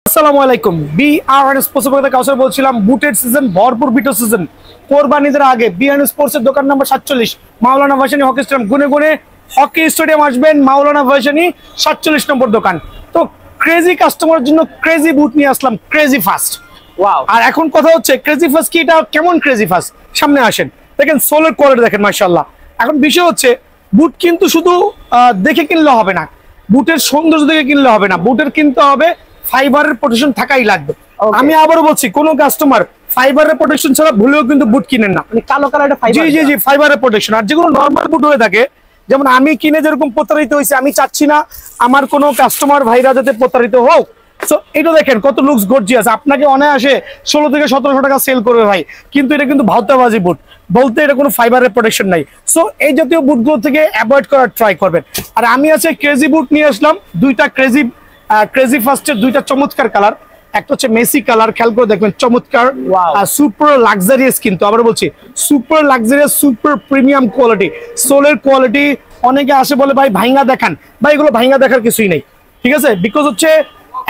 আসসালামু আলাইকুম। BRN sports থেকে কাউসার বলছিলাম। বুটের সিজন, ভরপুর বিটো সিজন। কোরবানিদের আগে বিআরএন স্পোর্টসের দোকান নাম্বার 47 মাওলানা ভাসানী হকি স্টেডিয়াম। গুনে গুনে হকি স্টেডিয়াম আসবেন, মাওলানা ভাসানী 47 নম্বর দোকান। তো ক্রেজি কাস্টমারের জন্য ক্রেজি বুট নিয়ে আসলাম, ক্রেজি ফাস্ট। ওয়াও! আর এখন কথা হচ্ছে ক্রেজি ফাস্ট কি, এটা কেমন ক্রেজি ফাস্ট? সামনে আসেন, দেখেন সোলের কোয়ালিটি দেখেন, মাশাআল্লাহ। এখন বিষয় হচ্ছে বুট কিন্তু শুধু দেখে কিনলে হবে না, বুটের সৌন্দর্য দেখে কিনলে হবে না, বুটের কিনতে হবে ফাইবারের প্রোটেকশন থাকাই লাগবে। আমি আবারও বলছি, কোন কাস্টমার ফাইবারের প্রোটেকশন ছাড়া ভুলেও কিন্তু বুট কিনেন না। মানে কালো কালারটা ফাইবার। জি জি জি, ফাইবারের প্রোটেকশন। আর যেগুলো নরমাল বুট হয়ে থাকে, যেমন আমি কিনে যেরকম প্রতারিত হয়েছে, আমি চাচ্ছি না আমার কোনো কাস্টমার ভাইরা যাতে প্রতারিত হোক। সো এটা দেখেন কত লুকস গর্জিয়াস। আপনাকে অনায়াসে 16 থেকে 1700 টাকা সেল করবে ভাই, কিন্তু এটা কিন্তু ভাওতাবাজি বুট, বলতে এটা কোনো ফাইবারের প্রোটেকশন নাই। সো এই জাতীয় বুটগুলো থেকে অ্যাভয়েড করার ট্রাই করবেন। আর আমি আছে ক্রেজি বুট নিয়ে আসলাম, দুইটা ক্রেজি ফার্স্টের দুইটা চমৎকার কালার। একটা হচ্ছে মেসি কালার, খেয়াল করে দেখবেন, চমৎকার সুপার লাক্সারিয়াস, কিন্তু আবার বলছি super luxurious, super premium quality. সোলের কোয়ালিটি অনেকে আসে বলে ভাই ভাইঙ্গা দেখান, ভাই এগুলো ভাইঙ্গা দেখার কিছুই নেই, ঠিক আছে? বিকজ হচ্ছে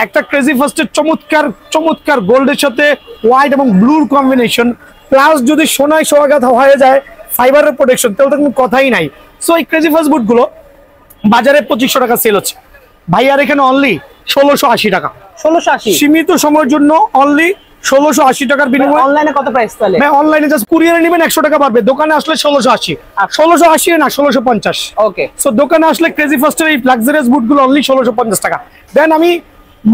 একটা ক্রেজি ফার্স্টের চমৎকার চমৎকার গোল্ডের সাথে হোয়াইট এবং ব্লুর কম্বিনেশন, প্লাস যদি সোনায় সোহাগা হয়ে যায় ফাইবারের প্রোটেকশন, তাহলে তো কোনো কথাই নাই। সো এই ক্রেজি ফার্স্ট বুটগুলো বাজারে 2500 টাকা সেল হচ্ছে ভাই, আর এখানে অনলি 1680 টাকা। 1680 সীমিত সময়ের জন্য অনলি 1680 টাকার বিনিময়ে। অনলাইনে কত প্রাইস তাহলে? ভাই অনলাইনে জাস্ট কুরিয়ারে নেবেন 100 টাকা পারবে, দোকানে আসলে 1680। 1680 না, 1650। ওকে। সো দোকানে আসলে ক্রেজি ফার্স্টের এই লাক্সারিয়াস বুটগুলো অনলি 1650 টাকা। দেন আমি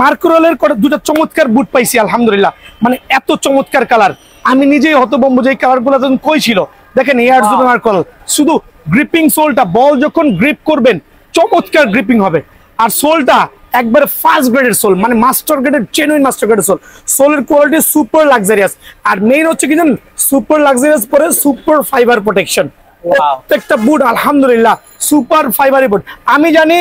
মার্কোরোলের দুটো চমৎকার বুট পাইছি আলহামদুলিল্লাহ, মানে এত চমৎকার কালার, আমি নিজেই হতভম্ব যে এই কালারগুলো যখন কই ছিল। দেখেন এয়ার জুম মার্কোরোল, শুধু গ্রিপিং সোলটা, বল যখন গ্রিপ করবেন চমৎকার গ্রিপিং হবে। আর সোলটা একবারে ফার্স্ট গ্রেডের সোল, মানে মাস্টার গ্রেডের, জেনুইন মাস্টার গ্রেডের সোল। সোলের কোয়ালিটি সুপার লাক্সারিয়াস। আর মেইন হচ্ছে কি জানেন, সুপার লাক্সারিয়াস পরে সুপার ফাইবার প্রোটেকশন। প্রত্যেকটা বুট আলহামদুলিল্লাহ সুপার ফাইবারি বুট। আমি জানি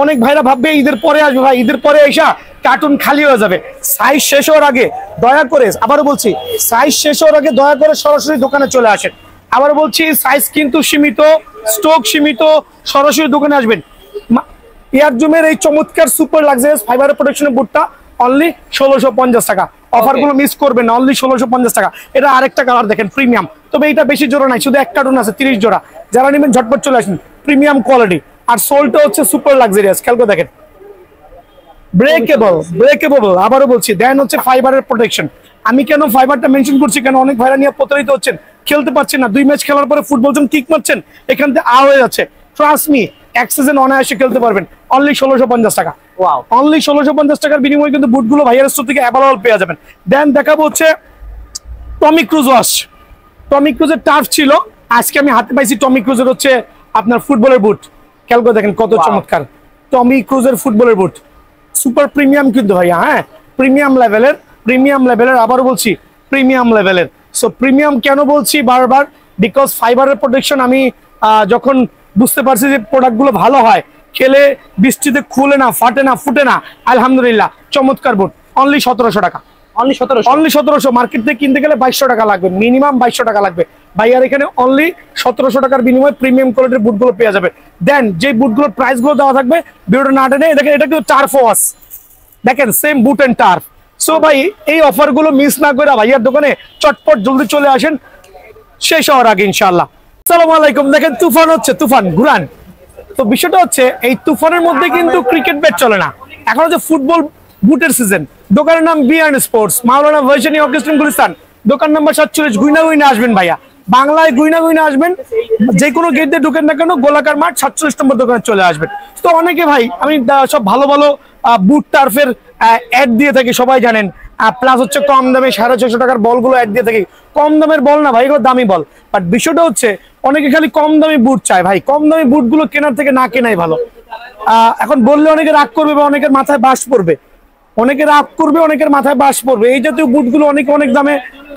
অনেক ভাইরা ভাববে ঈদের পরে আসবে, ভাই ঈদের পরে এসা কার্টুন খালি হয়ে যাবে। সাইজ শেষ হওয়ার আগে দয়া করে, আবারও বলছি, সাইজ শেষ হওয়ার আগে দয়া করে সরাসরি দোকানে চলে আসেন। আবার বলছি, সাইজ কিন্তু সীমিত, স্টক সীমিত, সরাসরি দোকানে আসবেন। এয়ারজুমের এই চমৎকার সুপার লাক্সারিয়াস ফাইবার প্রোটেকশনের বুটটা অনলি 1650 টাকা। অফারগুলো মিস করবেন না, অনলি 1650 টাকা। এটা আরেকটা কালার দেখেন, প্রিমিয়াম, তবে এটা বেশি জোড়া নাই, শুধু এক কার্টুন আছে, 30 জোড়া। যারা নেবেন ঝটপট চলে আসেন, প্রিমিয়াম কোয়ালিটি। আর সোলটা হচ্ছে সুপার লাক্সারিয়াস, খেয়াল করে দেখেন, ব্রেকেবল। আবারও বলছি, দেন হচ্ছে ফাইবারের প্রোটেকশন। আমি কেন ফাইবারটা মেনশন করছি, কেন অনেক ভাইরা নিয়ে প্রতারিত হচ্ছেন, খেলতে পারছেন না, 2 ম্যাচ খেলার পরে ফুটবল যখন কিক মারছেন এখান থেকে হয়ে যাচ্ছে। ট্রাস্ট মি, এক সিজন অনায়াসে খেলতে পারবেন অনলি 1650 টাকা। ওয়াও! অনলি 1650 টাকার বিনিময়ে কিন্তু বুটগুলো ভাইয়ার স্টোর থেকে অ্যাভেলেবল পেয়ে যাবেন। দেন দেখাবো হচ্ছে টমি ক্রুজ ওয়াশ। টমি ক্রুজের টার্ফ ছিল, আজকে আমি হাতে পাইছি টমি ক্রুজের হচ্ছে আপনার ফুটবলের বুট। খেয়াল করে দেখেন কত চমৎকার টমি ক্রুজের ফুটবলের বুট, সুপার প্রিমিয়াম কিন্তু ভাইয়া, হ্যাঁ প্রিমিয়াম লেভেলের, আবারও বলছি প্রিমিয়াম লেভেলের। সো প্রিমিয়াম কেন বলছি বারবার, বিকজ ফাইবারের প্রোটেকশন আমি যখন বুঝতে পারছি যে প্রোডাক্টগুলো ভালো হয়, খেলে বৃষ্টিতে খুলে না, ফাটে না, ফুটে না, আলহামদুলিল্লাহ চমৎকার বুট। অনলি 1700 টাকা। অনলি 1700। মার্কেট থেকে কিনতে গেলে 2200 টাকা লাগবে, মিনিমাম 2200 টাকা লাগবে ভাই। আর এখানে অনলি 1700 টাকার বিনিময়ে প্রিমিয়াম কোয়ালিটির বুটগুলো পেয়ে যাবে। দেন যে বুটগুলোর প্রাইস গুলো দেওয়া থাকবে ভিডিওটা না টেনে দেখেন, এটা কিন্তু টার্ফ ওয়াশ, দেখেন same boot and turf. So ভাই এই অফার গুলো মিস না করে ভাইয়ার দোকানে চটপট জলদি চলে আসেন, শেষ হওয়ার আগে ইনশাআল্লাহ। আসসালামু আলাইকুম। দেখেন তুফান হচ্ছে, তুফান ঘুরান। তো বিষয়টা হচ্ছে এই তুফানের মধ্যে কিন্তু ক্রিকেট ব্যাট চলে না, এখন হচ্ছে ফুটবল বুটের সিজন। দোকানের নাম বিআরএন স্পোর্টস, মাওলানা ভাসানী হকি স্টেডিয়াম, গুলিস্তান। দোকান নাম্বার 47। গুইনা আসবেন ভাইয়া, বাংলায় গুইনা আসবেন, যে কোনো গেট দিয়ে ঢুকেন না কেন, গোলাকার মাঠ 47 নম্বর দোকানে চলে আসবেন। তো অনেকে ভাই, আমি সব ভালো ভালো বুট টার্ফের অ্যাড দিয়ে থাকি, সবাই জানেন। প্লাস হচ্ছে কম দামে 650 টাকার বলগুলো অ্যাড দিয়ে থাকি। কম দামের বল না ভাই, এগুলো দামি বল। বাট বিষয়টা হচ্ছে অনেকে খালি কম দামি বুট চায় ভাই, কম দামি বুটগুলো কেনার থেকে না কেনাই ভালো। এখন বললে অনেকে রাগ করবে বা অনেকের মাথায় বাস পড়বে, অনেকের মাথায় বাস পড়বে। এই জাতীয় বুটগুলো অনেকে অনেক দামে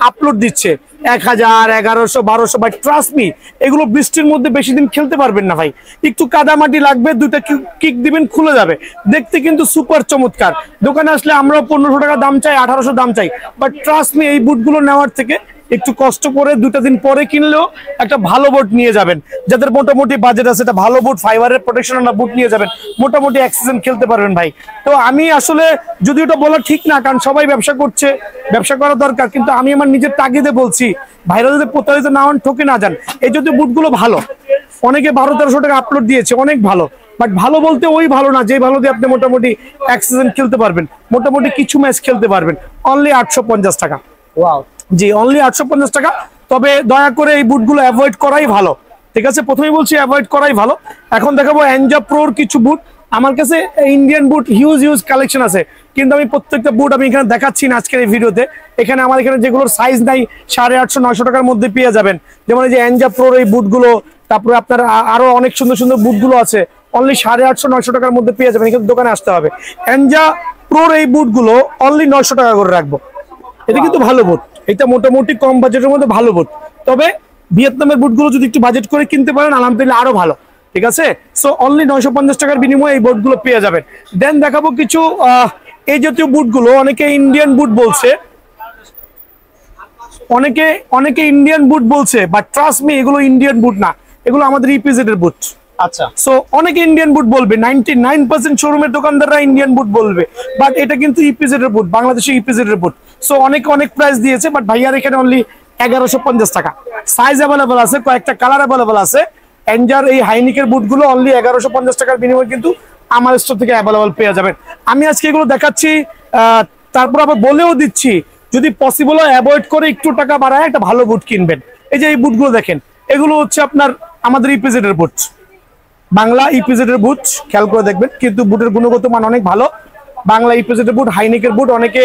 আপলোড দিচ্ছে, 1000, 1100, 1200। বাট ট্রাস্ট মি, এগুলো বৃষ্টির মধ্যে বেশি দিন খেলতে পারবেন না ভাই। একটু কাদামাটি লাগবে, 2টা কিক দিবেন, খুলে যাবে। দেখতে কিন্তু সুপার চমৎকার। দোকানে আসলে আমরাও 1500 টাকা দাম চাই, 1800 দাম চাই। বাট ট্রাস্ট মি, এই বুটগুলো নেওয়ার থেকে একটু কষ্ট করে 2টা দিন পরে কিনলেও একটা ভালো বুট নিয়ে যাবেন। যাদের মোটামুটি বাজেট আছে, এটা ভালো বুট, ফাইবারের প্রোটেকশন না বুট নিয়ে যাবেন, মোটামুটি এক সিজন খেলতে পারবেন ভাই। তো আমি আসলে যদি ওটা বলা ঠিক না, কারণ সবাই ব্যবসা করছে, ব্যবসা করা দরকার, কিন্তু আমি আমার নিজের তাগিদে বলছি ভাইরা যদি প্রতারিত না হন, ঠকে না যান। এই যদি বুটগুলো ভালো, অনেকে 1200-1300 টাকা আপলোড দিয়েছে, অনেক ভালো, বাট ভালো বলতে ওই ভালো না যে ভালো দিয়ে আপনি মোটামুটি এক সিজন খেলতে পারবেন, মোটামুটি কিছু ম্যাচ খেলতে পারবেন। অনলি 850 টাকা। ওয়াও, জি অনলি 850 টাকা। তবে দয়া করে এই বুটগুলো অ্যাভয়েড করাই ভালো, ঠিক আছে? প্রথমেই বলছি অ্যাভয়েড করাই ভালো। এখন দেখাবো এনজা প্রোর কিছু বুট। আমার কাছে ইন্ডিয়ান বুট হিউজ কালেকশন আছে, কিন্তু আমি প্রত্যেকটা বুট আমি এখানে দেখাচ্ছি না আজকের এই ভিডিওতে। এখানে আমার এখানে যেগুলোর সাইজ নাই 850-900 টাকার মধ্যে পেয়ে যাবেন। যেমন এই যে এনজা প্রোর এই বুটগুলো, তারপরে আপনার আরো অনেক সুন্দর বুটগুলো আছে, অনলি 850-900 টাকার মধ্যে পেয়ে যাবেন। কিন্তু দোকানে আসতে হবে। এনজা প্রোর এই বুটগুলো অনলি 900 টাকা করে রাখবো। এটা কিন্তু ভালো বুট, এটা মোটামুটি কম বাজেটের মধ্যে ভালো বুট। তবে ভিয়েতনামের বুটগুলো যদি একটু বাজেট করে কিনতে পারেন আলহামদুলিল্লাহ আরো ভালো, ঠিক আছে? সো অনলি 950 টাকার বিনিময়ে এই বুটগুলো পেয়ে যাবেন। দেন দেখাবো কিছু এই জাতীয় বুটগুলো। অনেকে ইন্ডিয়ান বুট বলছে, অনেকে ইন্ডিয়ান বুট বলছে, বাট ট্রাস্ট মি এগুলো ইন্ডিয়ান বুট না, এগুলো আমাদের ইপিজেড এর বুট। আচ্ছা, সো অনেকে ইন্ডিয়ান বুট বলবে, 99% শোরুমের দোকানদাররা ইন্ডিয়ান বুট বলবে, বাট এটা কিন্তু ইপিজেড এর বুট, বাংলাদেশি ইপিজেড এর বুট। সো অনেক প্রাইস দিয়েছে, বাট ভাইয়ার এখানে অনলি 1150 টাকা। সাইজ অ্যাভেলেবল আছে, কয়েকটা কালার অ্যাভেলেবল আছে। এনজার এই হাইনিকের বুটগুলো অনলি 1150 টাকার বিনিময়ে কিন্তু আমার স্টোর থেকে অ্যাভেলেবল পেয়ে যাবেন। আমি আজকে এগুলো দেখাচ্ছি, তারপর আবার বলেও দিচ্ছি যদি পসিবল হয় অ্যাভয়েড করে একটু টাকা বাড়ায় একটা ভালো বুট কিনবেন। এই যে এই বুটগুলো দেখেন, এগুলো হচ্ছে আপনার আমাদের ইপিজেড এর বুট, বাংলা ইপিজেড এর বুট, খেয়াল করে দেখবেন। কিন্তু বুটের গুণগত মান অনেক ভালো। বাংলা ইপিজেড এর বুট, হাইনিকের বুট। অনেকে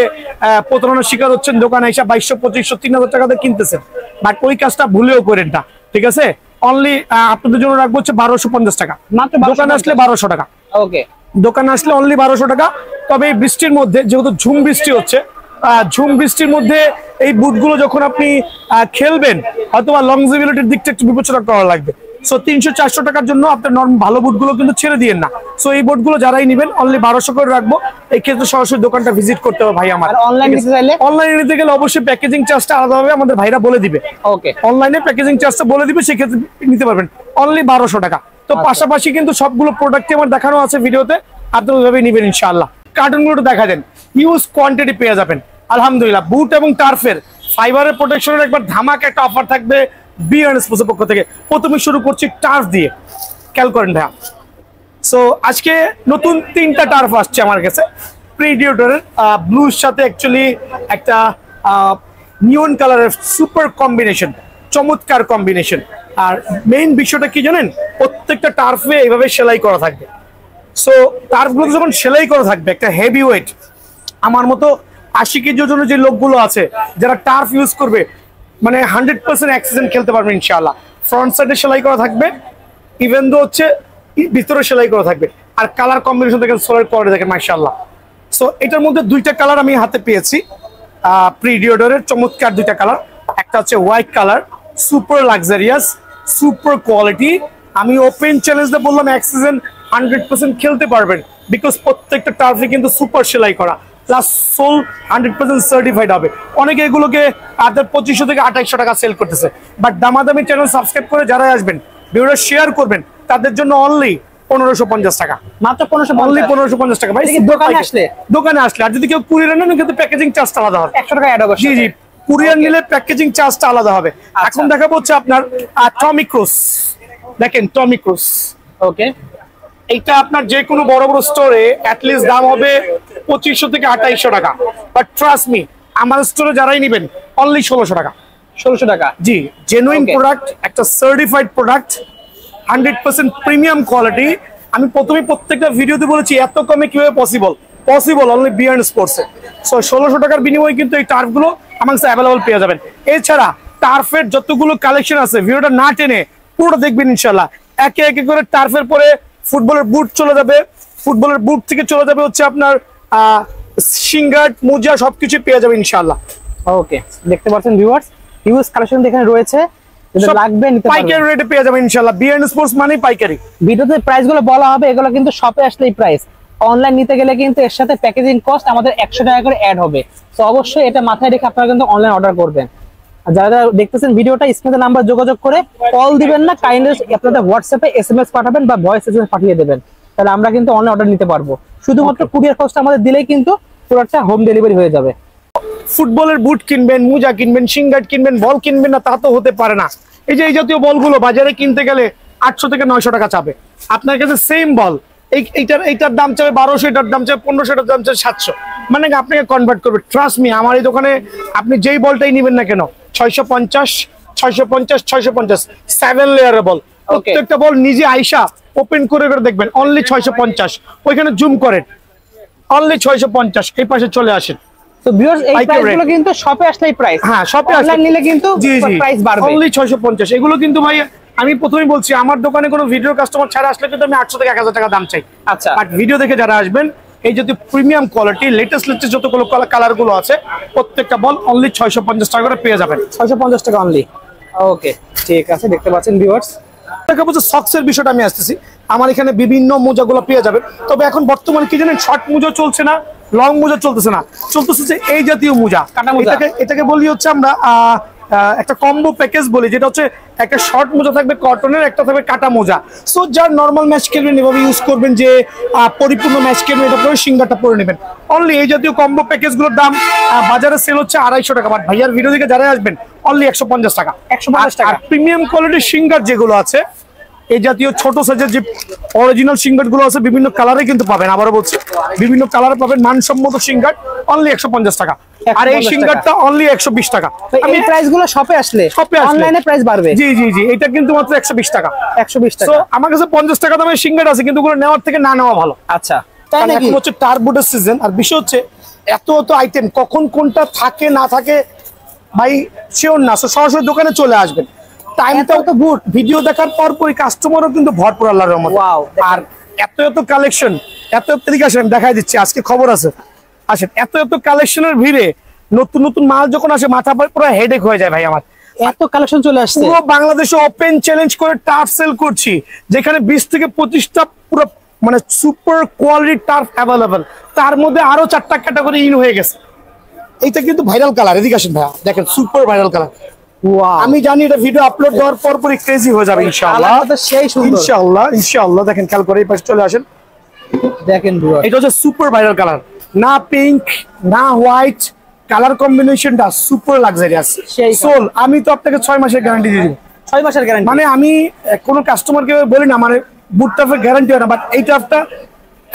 প্রতারণার শিকার হচ্ছেন, দোকানে এসে 2200-2500-3000 টাকাতে কিনতেছেন, বাট ওই কাজটা ভুলেও করেন না, ঠিক আছে? অনলি আপনাদের জন্য রাখবো হচ্ছে 1250 টাকা। মাত্র দোকানে আসলে 1200 টাকা। ওকে, দোকানে আসলে অনলি 1200 টাকা। তবে এই বৃষ্টির মধ্যে, যেহেতু ঝুম বৃষ্টি হচ্ছে, ঝুম বৃষ্টির মধ্যে এই বুটগুলো যখন আপনি খেলবেন, অথবা লংজিবিলিটির দিকটা একটু বিবেচনা করা লাগবে। সো 300-400 টাকার জন্য আপনার নরমাল ভালো বুটগুলো কিন্তু ছেড়ে দিয়েন না। সো এই বুটগুলো যারাই নেবেন অনলি 1200 করে রাখবো। এই ক্ষেত্রে সরাসরি দোকানটা ভিজিট করতে হবে ভাই আমার। অনলাইন নিতে চাইলে? অনলাইনে নিতে গেলে অবশ্যই প্যাকেজিং চার্জটা আলাদা হবে, আমাদের ভাইরা বলে দিবে। ওকে, অনলাইনে প্যাকেজিং চার্জটা বলে দিবে, সেক্ষেত্রে নিতে পারবেন অনলি 1200 টাকা। তো পাশাপাশি কিন্তু সবগুলো প্রোডাক্টই আমার দেখানো আছে ভিডিওতে, আপনি ওইভাবে নিবেন ইনশাআল্লাহ। কার্টুনগুলো দেখা দেন, হিউজ কোয়ান্টিটি পেয়ে যাবেন আলহামদুলিল্লাহ। বুট এবং টার্ফের ফাইবারের প্রোটেকশনের একবার ধামাকা একটা অফার থাকবে বিয়ার্ন স্পোর্টসের পক্ষ থেকে। প্রথমে শুরু করছি টার্ফ দিয়ে, খেয়াল করেন ভাইয়া। সো আজকে নতুন 3টা টার্ফ আসছে আমার কাছে প্রিডিয়েটরের, ব্লুর সাথে অ্যাকচুয়ালি একটা নিয়ন কালারের সুপার কম্বিনেশন, চমৎকার কম্বিনেশন। আর মেইন বিষয়টা কি জানেন, প্রত্যেকটা টার্ফে এইভাবে সেলাই করা থাকবে। সো টার্ফগুলো যখন সেলাই করা থাকবে, একটা হেভি ওয়েট, আমার মতো 80 কেজি ওজনের যে লোকগুলো আছে যারা টার্ফ ইউজ করবে, মানে 100% অ্যাক্সিডেন্ট খেলতে পারবে ইনশাআল্লাহ। ফ্রন্ট সাইডে সেলাই করা থাকবে, ইভেন দো হচ্ছে ভিতরে সেলাই করা থাকবে। আর কালার কম্বিনেশন দেখেন, সোলার কোয়ালিটি দেখেন মাশাআল্লাহ। সো এটার মধ্যে 2টা কালার আমি হাতে পেয়েছি, প্রিডিয়েটরের চমৎকার 2টা কালার। একটা হচ্ছে white colour, super luxurious, super quality. আমি ওপেন চ্যালেঞ্জে বললাম এক সিজন 100% খেলতে পারবেন, বিকজ প্রত্যেকটা টার্ফে কিন্তু সুপার সেলাই করা, প্লাস সোল 100% সার্টিফাইড হবে। অনেকে এগুলোকে আপনার 2500 থেকে 2800 টাকা সেল করতেছে, বাট দামাদামি চ্যানেল সাবস্ক্রাইব করে যারা আসবেন, ভিডিওটা শেয়ার করবেন, তাদের জন্য অনলি 1550 টাকা। মাত্র 1550, অনলি 1550 টাকা ভাই। দোকানে আসলে, আর যদি কেউ কুরিয়ার নেন কিন্তু প্যাকেজিং চার্জটা আলাদা হবে, 100 টাকা অ্যাড হবে। জি জি, কুরিয়ার নিলে প্যাকেজিং চার্জটা আলাদা হবে। এখন দেখাবো হচ্ছে আপনার টমি ক্রুজ। দেখেন টমি ক্রুজ, ওকে, এইটা আপনার যে কোনো বড় বড় স্টোরে অ্যাটলিস্ট দাম হবে 2500 থেকে 2800 টাকা, বাট ট্রাস্ট মি আমার স্টোরে যারাই নেবেন অনলি 1600 টাকা। 1600 টাকা, জি, জেনুইন Okay. প্রোডাক্ট, একটা সার্টিফাইড প্রোডাক্ট, 100% প্রিমিয়াম কোয়ালিটি। আমি প্রথমে প্রত্যেকটা ভিডিওতে বলেছি এত কমে কিভাবে পসিবল অনলি বিয়ার্ন স্পোর্টসে। সো 1600 টাকার বিনিময়ে কিন্তু এই টার্ফগুলো আমার কাছে অ্যাভেলেবল পেয়ে যাবেন। এছাড়া টার্ফের যতগুলো কালেকশন আছে, ভিডিওটা না টেনে পুরোটা দেখবেন ইনশাল্লাহ। একে একে করে টার্ফের পরে ফুটবলের বুট চলে যাবে, ফুটবলের বুট থেকে চলে যাবে হচ্ছে আপনার সিঙ্গার্ট, মোজা, সবকিছু পেয়ে যাবে ইনশাল্লাহ। ওকে, দেখতে পাচ্ছেন ভিউয়ার্স, হিউজ কালেকশন এখানে রয়েছে, যদি লাগবে নিতে পারবেন। পাইকারি রেটে পেয়ে যাবেন ইনশাআল্লাহ। বিয়ার্ন স্পোর্টস মানে পাইকারি। ভিডিওতে প্রাইস গুলো বলা হবে, এগুলো কিন্তু শপে আসলেই প্রাইস। অনলাইন নিতে গেলে কিন্তু এর সাথে প্যাকেজিং কস্ট আমাদের 100 টাকা করে অ্যাড হবে। তো অবশ্যই এটা মাথায় রেখে আপনারা কিন্তু অনলাইন অর্ডার করবেন। আর যারা দেখতেছেন ভিডিওটা, স্ক্রিনে নাম্বার যোগাযোগ করে কল দিবেন না, কাইন্ডলি আপনাদের হোয়াটসঅ্যাপে এসএমএস পাঠাবেন বা ভয়েস এসএমএস পাঠিয়ে দেবেন, তাহলে আমরা কিন্তু অনলাইন অর্ডার নিতে পারবো। শুধুমাত্র কুরিয়ার খরচটা আমাদের দিলেই কিন্তু প্রোডাক্টটা হোম ডেলিভারি হয়ে যাবে। ফুটবলের বুট কিনবেন, মোজা কিনবেন, সিঙ্গার্ট কিনবেন, বল কিনবেন না, তা তো হতে পারে না। এই যে এই জাতীয় বলগুলো বাজারে কিনতে গেলে 800 থেকে 900 টাকা চাবে। আপনার কাছে সেম বল এইটার দাম চাবে 1200, এটার দাম চাবে 1500, এটার দাম চাবে 700, মানে আপনাকে কনভার্ট করবে। ট্রাস্ট মি, আমার এই দোকানে আপনি যেই বলটাই নেবেন না কেন 650, 650, 650 7 লেয়ারের বল। প্রত্যেকটা বল নিজে আইসা ওপেন করে দেখবেন অনলি 650। ওইখানে জুম করেন, অনলি 650। এই পাশে চলে আসেন। তো ভিউয়ার্স, এই প্রাইসগুলো কিন্তু শপে আসলেই প্রাইস, হ্যাঁ শপে আসলে অনলাইন নিলে কিন্তু প্রাইস বাড়বে। অনলি 650। এগুলো কিন্তু ভাই আমি প্রথমেই বলছি, আমার দোকানে কোনো ভিডিও কাস্টমার ছাড়া আসলে কিন্তু আমি 800 থেকে 1000 টাকা দাম চাই। আচ্ছা, বাট ভিডিও দেখে যারা আসবেন, এই যদি প্রিমিয়াম কোয়ালিটি লেটেস্ট যতগুলো কালার গুলো আছে, প্রত্যেকটা বল অনলি 650 টাকা করে পেয়ে যাবেন। 650 টাকা অনলি। ওকে, ঠিক আছে, দেখতে পাচ্ছেন ভিউয়ার্স। সক্সের বিষয়টা আমি আসতেছি। আমার এখানে বিভিন্ন মোজাগুলো পেয়ে যাবেন। তবে এখন বর্তমানে কি জানেন, শর্ট মোজা চলছে না, লং মোজা চলতেছে না, চলতেছে এই জাতীয় মোজা, কাটা মোজা। এটাকে বলি হচ্ছে আমরা একটা কম্বো প্যাকেজ বলি, যেটা হচ্ছে একটা শর্ট মোজা থাকবে কটনের, একটা থাকবে কাটা মোজা। সো যার নর্মাল ম্যাচ খেলবেন এভাবে ইউজ করবেন, যে পরিপূর্ণ ম্যাচ খেলবেন এটা পরে সিঙ্গারটা পরে নেবেন। অনলি এই জাতীয় কম্বো প্যাকেজগুলোর দাম বাজারে সেল হচ্ছে 250 টাকা, বাট ভাইয়ার ভিডিও থেকে যারা আসবেন অনলি 150 টাকা। 150 টাকা। আর প্রিমিয়াম কোয়ালিটির সিঙ্গার যেগুলো আছে, এই জাতীয় ছোট সাইজের যে অরিজিনাল সিঙ্গার গুলো আছে, বিভিন্ন কালারে কিন্তু পাবেন। আবারও বলছি, বিভিন্ন কালারে পাবেন মানসম্মত সিঙ্গার অনলি 150 টাকা। আর এই সিঙ্গারটা অনলি 120 টাকা। আমি প্রাইস গুলো শপে আসলে অনলাইনে প্রাইস বাড়বে। জি জি জি, এটা কিন্তু মাত্র 120 টাকা। 120 টাকা। সো আমার কাছে 50 টাকা দামের সিঙ্গার আছে, কিন্তু ওগুলো নেওয়ার থেকে না নেওয়া ভালো। আচ্ছা, তাই নাকি? এখন হচ্ছে টার্বোটের সিজন, আর বিষয় হচ্ছে এত আইটেম, কখন কোনটা থাকে না থাকে ভাই শিওর না। সরাসরি দোকানে চলে আসবেন, টাইমটাও তো গুড, ভিডিও দেখার পরই কাস্টমারও কিন্তু ভরপুর আল্লাহর রহমতে। ওয়াও, আর এত কালেকশন, এদিকে আসেন দেখাই দিচ্ছি, আজকে খবর আছে, আসেন। এত কালেকশনের ভিড়ে নতুন নতুন মাল যখন আসে, মাথা পুরো হেডেক হয়ে যায় ভাই আমার। এত কালেকশন চলে আসছে। পুরো বাংলাদেশে ওপেন চ্যালেঞ্জ করে টার্ফ সেল করছি, যেখানে 20 থেকে 25টা পুরো মানে সুপার কোয়ালিটি টার্ফ অ্যাভেলেবল। তার মধ্যে আরো 4টা ক্যাটাগরি ইন হয়ে গেছে। এইটা কিন্তু ভাইরাল কালার, এদিকে আসেন ভাইয়া, দেখেন সুপার ভাইরাল কালার। আমি জানি এটা ভিডিও আপলোড দেওয়ার পরই ক্রেজি হয়ে যাবে ইনশাআল্লাহ। সেই সুন্দর, ইনশাআল্লাহ। দেখেন খেয়াল করে এই পাশে চলে আসেন, দেখেন এটা হচ্ছে সুপার ভাইরাল কালার, না পিঙ্ক না হোয়াইট, কালার কম্বিনেশনটা সুপার লাক্সারিয়াস। সোল আমি তো আপনাকে 6 মাসের গ্যারান্টি দিয়ে দিব। 6 মাসের গ্যারান্টি? মানে আমি কোনো কাস্টমারকে বলি না, মানে বুট টাফের গ্যারান্টি হয় না, বাট এই টাফটা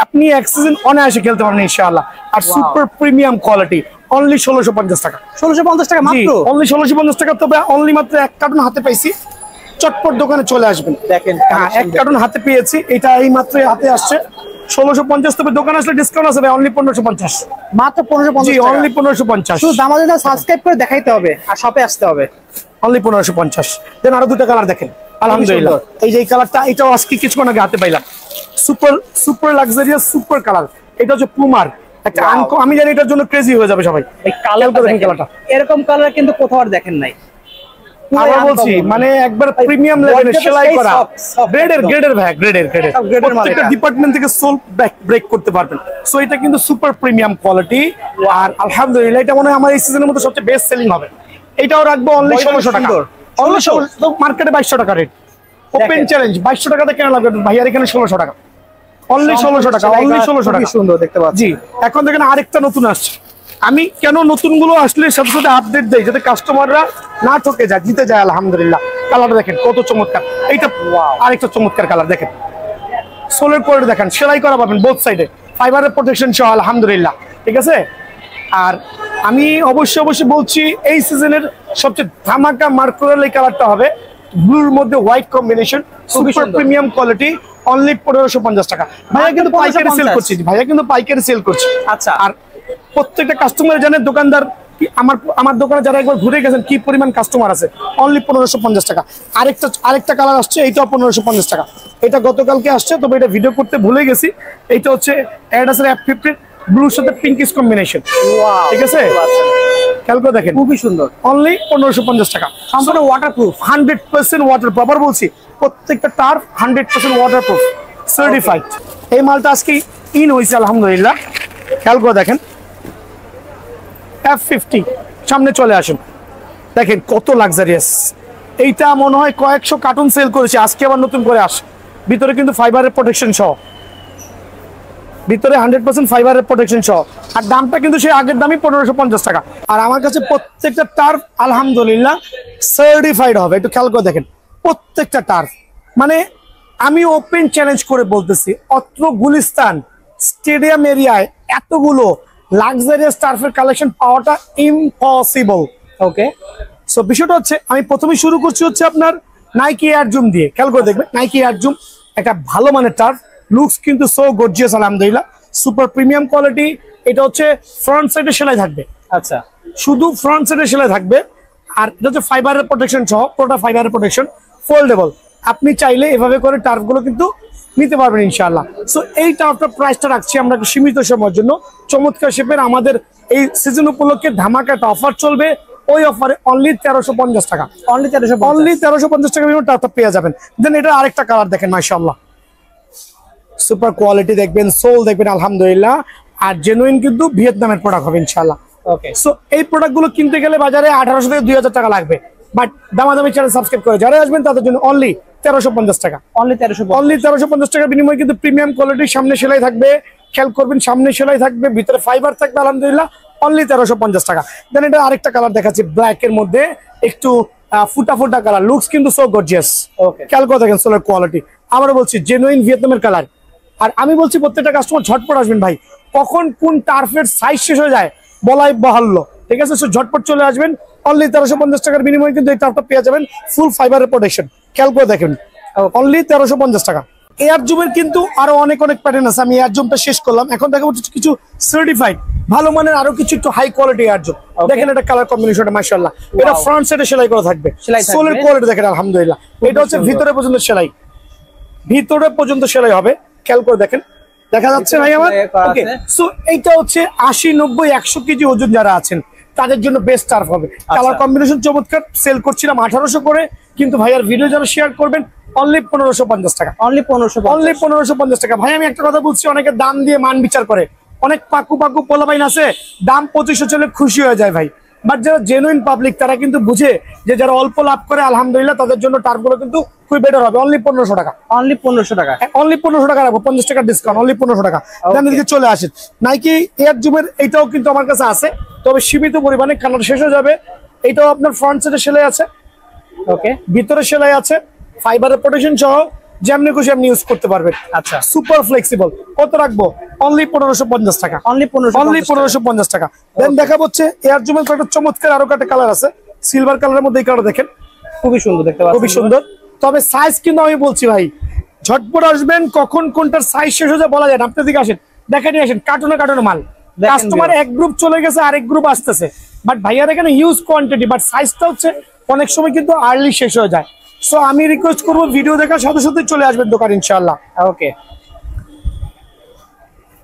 আপনি এক সিজন অনায়াসে খেলতে পারেন ইনশাআল্লাহ। আর সুপার প্রিমিয়াম কোয়ালিটি অনলি 1650 টাকা। 1650 টাকা মাত্র? অনলি 1650 টাকা। তবে অনলি মাত্র 1 কার্টন হাতে পাইছি, চটপট দোকানে চলে আসবেন। দেখেন, হ্যাঁ 1 কার্টন হাতে পেয়েছি, এটা এই মাত্র হাতে আসছে 1650। তবে দোকানে আসলে ডিসকাউন্ট আছে ভাই, অনলি 1550 মাত্র। 1550? জি, অনলি 1550। শুধু দামাদামি সাবস্ক্রাইব করে দেখাইতে হবে আর শপে আসতে হবে। অনলি 1550। দেন আরো 2টা কালার দেখেন, আলহামদুলিল্লাহ। এই যে এই কালারটা, এটাও আজকে কিছুক্ষণ আগে হাতে পাইলাম, সুপার লাক্সারিয়াস সুপার কালার। এটা হচ্ছে পুমার একটা আমি জানি এটার জন্য ক্রেজি হয়ে যাবে সবাই। এই কালারটা, এরকম কালার কিন্তু কোথাও আর দেখেন নাই। আবার বলছি, মানে একবার প্রিমিয়াম লেভেলের সেলাই করা, গ্রেডের ভাই, গ্রেডের প্রত্যেকটা ডিপার্টমেন্ট থেকে সোল ব্রেক করতে পারবেন। সো এটা কিন্তু সুপার প্রিমিয়াম কোয়ালিটি। আর আলহামদুলিল্লাহ, এটা মনে হয় আমার এই সিজনের মধ্যে সবচেয়ে বেস্ট সেলিং হবে। এটাও রাখবো অনলি 1600 টাকা। মার্কেটে 2200 টাকা রেট, ওপেন চ্যালেঞ্জ 2200 টাকাতে কেনা লাগবে ভাইয়ার এখানে 1600 টাকা। অনলি 1600 টাকা, অনলি 1600 টাকা। সুন্দর দেখতে পাচ্ছি। জি, এখন দেখেন আরেকটা নতুন আসছে। আমি কেন নতুন গুলো আসলে সাথে সাথে আপডেট দেই, যাতে কাস্টমাররা না ঠকে যায়, জিতে যায়। আলহামদুলিল্লাহ, কালারটা দেখেন কত চমৎকার। এইটা আরেকটা চমৎকার কালার, দেখেন সোলের কোয়ালিটি দেখেন, সেলাই করা পাবেন বোথ সাইডে, ফাইবারের প্রোটেকশন সহ, আলহামদুলিল্লাহ। ঠিক আছে। আর আমি অবশ্যই বলছি, এই সিজনের সবচেয়ে ধামাকা মার্কুরাল এই কালারটা হবে, ব্লুর মধ্যে white combination, super premium quality, only 1550 টাকা। ভাইয়া কিন্তু পাইকারি সেল করছি। আচ্ছা। আর প্রত্যেকটা কাস্টমার জানে, দোকানদার আমার দোকানে যারা একবার ঘুরে গেছেন কি পরিমাণ কাস্টমার আছে। অনলি 1550 টাকা। আরেকটা কালার আসছে, এইটাও 1550 টাকা। এটা গতকালকে আসছে, তবে এটা ভিডিও করতে ভুলে গেছি। এইটা হচ্ছে অ্যাডিডাসের F50 ব্লুর সাথে পিঙ্কিশ কম্বিনেশন। ঠিক আছে, খেয়াল করে দেখেন, খুবই সুন্দর। অনলি 1550 টাকা। সম্পূর্ণ ওয়াটারপ্রুফ, 100% ওয়াটারপ্রুফ। আবার বলছি, প্রত্যেকটা টার্ফ 100% ওয়াটারপ্রুফ সার্টিফাইড। এই মালটা আজকে ইন হয়েছে আলহামদুলিল্লাহ। খেয়াল করে দেখেন, F50 সামনে চলে আসুন। দেখেন কত লাক্সারিয়াস। এইটা মনে হয় কয়েকশো কার্টুন সেল করেছে, আজকে আবার নতুন করে আসে। ভিতরে কিন্তু ফাইবারের প্রোটেকশন সহ, ভিতরে 100% ফাইবারের প্রোটেকশন সহ। আর দামটা কিন্তু সেই আগের দামই 1550 টাকা। আর আমার কাছে প্রত্যেকটা টার্ফ আলহামদুলিল্লাহ সার্টিফাইড হবে। একটু খেয়াল করে দেখেন প্রত্যেকটা টার্ফ, মানে আমি ওপেন চ্যালেঞ্জ করে বলতেছি, অত্র গুলিস্তান স্টেডিয়াম এরিয়ায় এতগুলো লাক্সারিয়াস টার্ফের কালেকশন পাওয়াটা ইম্পসিবল। ওকে, সো বিষয়টা হচ্ছে, আমি প্রথমে শুরু করছি হচ্ছে আপনার নাইকি এয়ার জুম দিয়ে। খেয়াল করে দেখবেন নাইকি এয়ার জুম একটা ভালো মানের টার্ফ, লুকস কিন্তু সো গর্জিয়াস আলহামদুলিল্লাহ, সুপার প্রিমিয়াম কোয়ালিটি। এটা হচ্ছে ফ্রন্ট সাইডে সেলাই থাকবে, আচ্ছা, শুধু ফ্রন্ট সাইডে সেলাই থাকবে। আর এটা হচ্ছে ফাইবারের প্রোটেকশন সহ, পুরোটা ফাইবারের প্রোটেকশন, ফোল্ডেবল। আপনি চাইলে এভাবে করে টার্ফগুলো কিন্তু নিতে পারবেন ইনশাআল্লাহ। সো এই টার্ফটার প্রাইসটা রাখছি আমরা সীমিত সময়ের জন্য, চমৎকার শেপের। আমাদের এই সিজন উপলক্ষে ধামাকা একটা অফার চলবে, ওই অফারে অনলি 1350 টাকা, অনলি 1350 টাকা টার্ফটা পেয়ে যাবেন। দেন এটা আরেকটা কালার দেখেন, মাশাআল্লাহ সুপার কোয়ালিটি দেখবেন, সোল দেখবেন আলহামদুলিল্লাহ। আর জেনুইন কিন্তু ভিয়েতনামের প্রোডাক্ট হবে ইনশাআল্লাহ। ওকে, সো এই প্রোডাক্টগুলো কিনতে গেলে বাজারে 1800 থেকে 2000 টাকা লাগবে, বাট দামাদামি চ্যানেল সাবস্ক্রাইব করে যারা আসবেন তাদের জন্য অনলি 1350 টাকা, অনলি 1350 টাকার বিনিময়ে কিন্তু প্রিমিয়াম কোয়ালিটির সামনে সেলাই থাকবে। খেয়াল করবেন সামনে সেলাই থাকবে, ভিতরে ফাইবার থাকবে আলহামদুলিল্লাহ, অনলি 1350 টাকা। দেন এটা আরেকটা কালার দেখাচ্ছি, ব্ল্যাক এর মধ্যে একটু ফুটা ফুটা কালার, লুকস কিন্তু সো গর্জিয়াস। ওকে, খেয়াল করে দেখেন সোলার কোয়ালিটি, আবারও বলছি জেনুইন ভিয়েতনামের কালার। আর আমি বলছি প্রত্যেকটা কাস্টমার ঝটপট আসবেন ভাই, কখন কোন টার্ফের সাইজ শেষ হয়ে যায় বলাই বাহুল্য, ঠিক আছে? সো ঝটপট চলে আসবেন, অনলি 1350 টাকার বিনিময়ে কিন্তু এই টার্ফটা পেয়ে যাবেন ফুল ফাইবারের প্রোটেকশন। খেয়াল করে দেখেন অনলি 1350 টাকা। এয়ার জুমের কিন্তু আরো অনেক প্যাটার্ন আছে, আমি এয়ার জুমটা শেষ করলাম, এখন দেখাবো কিছু সার্টিফাইড ভালো মানের আরো কিছু একটু হাই কোয়ালিটি এয়ার জুম। দেখেন এটা কালার কম্বিনেশনটা মাশাআল্লাহ, এটা ফ্রন্ট সাইডে সেলাই করা থাকবে, সোলের কোয়ালিটি দেখেন আলহামদুলিল্লাহ। এটা হচ্ছে ভিতরে পর্যন্ত সেলাই, ভিতরে পর্যন্ত সেলাই হবে। খেয়াল করে দেখেন, দেখা যাচ্ছে ভাই আমার? ওকে, সো এইটা হচ্ছে 80, 90, 100 কেজি ওজন যারা আছেন তাদের জন্য বেস্ট টার্ফ হবে। কালার কম্বিনেশন চমৎকার, সেল করছিলাম 1800 করে, কিন্তু ভাইয়ার ভিডিও যারা শেয়ার করবেন অনলি 1550 টাকা, অনলি 1550 টাকা। ভাই আমি একটা কথা বলছি, অনেকে দাম দিয়ে মান বিচার করে, অনেক পাকু পোলাপাইন আছে দাম 2500 চলে খুশি হয়ে যায় ভাই। বাট যারা জেনুইন পাবলিক তারা কিন্তু বুঝে যে যারা অল্প লাভ করে আলহামদুলিল্লাহ তাদের জন্য টার্ফগুলো কিন্তু খুবই বেটার হবে। অনলি 1500 টাকা, অনলি 1500 টাকা, অনলি 1500 টাকা রাখবো, 50 টাকা ডিসকাউন্ট, অনলি 1500 টাকা। দেন এদিকে চলে আসেন নাইকি এয়ার জুমের, এইটাও কিন্তু আমার কাছে আছে, তবে সীমিত পরিমাণে, কালার শেষ হয়ে যাবে। এইটাও আপনার ফ্রন্ট সাইডে সেলাই আছে, ওকে, ভিতরে সেলাই আছে, ফাইবারের প্রোটেকশন সহ, যেমনি খুশি আপনি ইউজ করতে পারবেন। আচ্ছা, সুপার ফ্লেক্সিবল। কত রাখবো? অনলি 1550 টাকা, অনলি 1550 টাকা। দেন দেখা হচ্ছে এয়ার জুমের একটা চমৎকার আরো একটা কালার আছে, সিলভার কালারের মধ্যে এই কালার দেখেন, খুবই সুন্দর দেখতে পাচ্ছেন, খুবই সুন্দর। তবে সাইজ কিন্তু আমি বলছি ভাই ঝটপট আসবেন, কখন কোনটার সাইজ শেষ হয়ে যায় বলা যায় না। আপনার দিকে আসেন, দেখে নিয়ে আসেন, কার্টুনে মাল, কাস্টমার এক গ্রুপ চলে গেছে, আরেক গ্রুপ আসতেছে, বাট ভাইয়ার এখানে হিউজ কোয়ান্টিটি, বাট সাইজটা হচ্ছে অনেক সময় কিন্তু আর্লি শেষ হয়ে যায়। সো আমি রিকোয়েস্ট করবো ভিডিও দেখার সাথে সাথে চলে আসবেন দোকান ইনশাআল্লাহ। ওকে,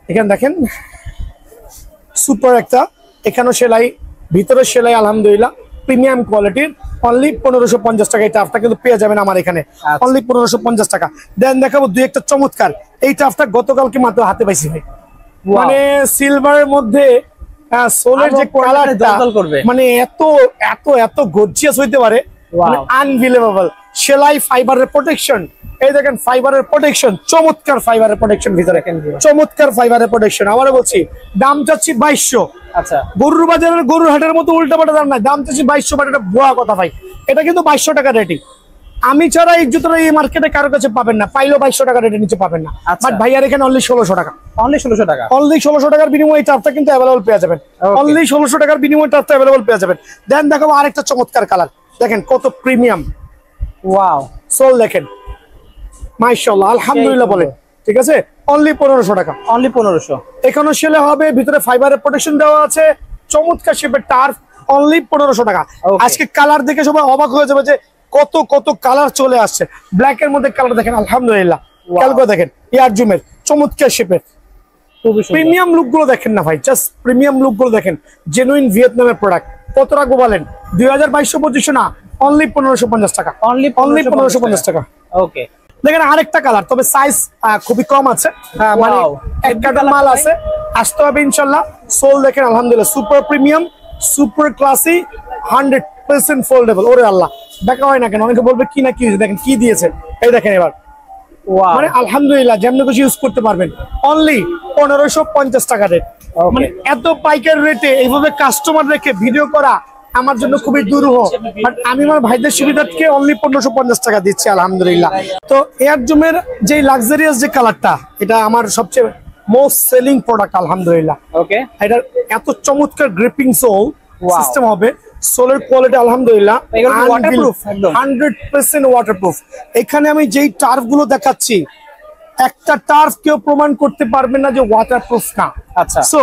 এখানে দেখেন সুপার একটা, এখানেও সেলাই, ভিতরে সেলাই আলহামদুলিল্লাহ প্রিমিয়াম কোয়ালিটির, অনলি 1550 টাকা। এই টাফটা কিন্তু পেয়ে যাবেন আমার এখানে অনলি 1550 টাকা। দেন দেখাবো দুই একটা চমৎকার, এই টাফটা গতকালকে মাত্র হাতে পাইছি ভাই, মানে সিলভারের মধ্যে সোলের যে কালারটা মানে এত এত এত গর্জিয়াস হইতে পারে, মানে আনবিলিভেবল। সেলাই, ফাইবারের প্রোটেকশন, এই দেখেন ফাইবারের প্রোটেকশন, চমৎকার ফাইবারের প্রোটেকশন, ভিতরে চমৎকার ফাইবারের প্রোটেকশন। আবারও বলছি দাম চাচ্ছি 2200। আচ্ছা, গরুর বাজারের গরুর হাটের মতো উল্টাপাল্টা দাম নাই, দাম চাচ্ছি 2200, বাট এটা ভুয়া কথা ভাই, এটা কিন্তু 2200 টাকা রেটিং। আমি ছাড়া এই জুতোটা এই মার্কেটে কারো কাছে পাবেন না, পাইলেও 2200 টাকা রেটের নিচে পাবেন না। বাট ভাইয়ার এখানে অনলি 1600 টাকা, অনলি 1600 টাকা, অনলি 1600 টাকার বিনিময়ে এই টাফটা কিন্তু অ্যাভেলেবল পেয়ে যাবেন, অনলি 1600 টাকার বিনিময়ে টাফটা অ্যাভেলেবল পেয়ে যাবেন। দেন দেখাবো আরেকটা চমৎকার কালার, দেখেন কত প্রিমিয়াম, ওয়াও, সোল দেখেন মাশাআল্লাহ আলহামদুলিল্লাহ বলে, ঠিক আছে? অনলি 1500 টাকা, অনলি 1500। এখানেও সেলে হবে, ভিতরে ফাইবারের প্রোটেকশন দেওয়া আছে, চমৎকার শেপের টার্ফ, অনলি 1500 টাকা। আজকে কালার দেখে সবাই অবাক হয়ে যাবে যে কত কত কালার চলে আসছে। ব্ল্যাক এর মধ্যে কালার দেখেন আলহামদুলিল্লাহ, খেয়াল করে দেখেন এয়ার জুমের চমৎকার শেপের প্রিমিয়াম লুক গুলো দেখেন না ভাই, জাস্ট প্রিমিয়াম লুক গুলো দেখেন, জেনুইন ভিয়েতনামের প্রোডাক্ট। কত রাখবো বলেন? 2200-2500 না, অনলি 1550 টাকা, অনলি 1550 টাকা। ওকে, দেখেন আরেকটা কালার, তবে সাইজ খুবই কম আছে, মানে এক কার্টন মাল আছে, আসতে হবে ইনশাল্লাহ। সোল দেখেন আলহামদুলিল্লাহ super premium, super classy, 100% foldable. ওরে আল্লাহ, দেখা হয় না কেন? অনেকে বলবে কি না কি হয়েছে, দেখেন কি দিয়েছে, এই দেখেন এবার। মানে আলহামদুলিল্লাহ যেমন খুশি ইউজ করতে পারবেন। অনলি 1550 টাকা রেট। মানে এত পাইকারি রেটে এইভাবে কাস্টমার রেখে ভিডিও করা আমার জন্য খুবই দুরূহ, বাট আমি আমার ভাইদের সুবিধার্থে অনলি 1550 টাকা দিচ্ছি আলহামদুলিল্লাহ। তো এয়ার জুমের যে লাক্সারিয়াস যে কালারটা, এটা আমার সবচেয়ে মোস্ট সেলিং প্রোডাক্ট আলহামদুলিল্লাহ। ওকে, এটা এত চমৎকার গ্রিপিং সোল সিস্টেম হবে, সোলের কোয়ালিটি আলহামদুলিল্লাহ 100% ওয়াটারপ্রুফ। এখানে আমি যেই টার্ফ গুলো দেখাচ্ছি, একটা টার্ফ কেউ প্রমাণ করতে পারবে না যে ওয়াটারপ্রুফ না। আচ্ছা, সো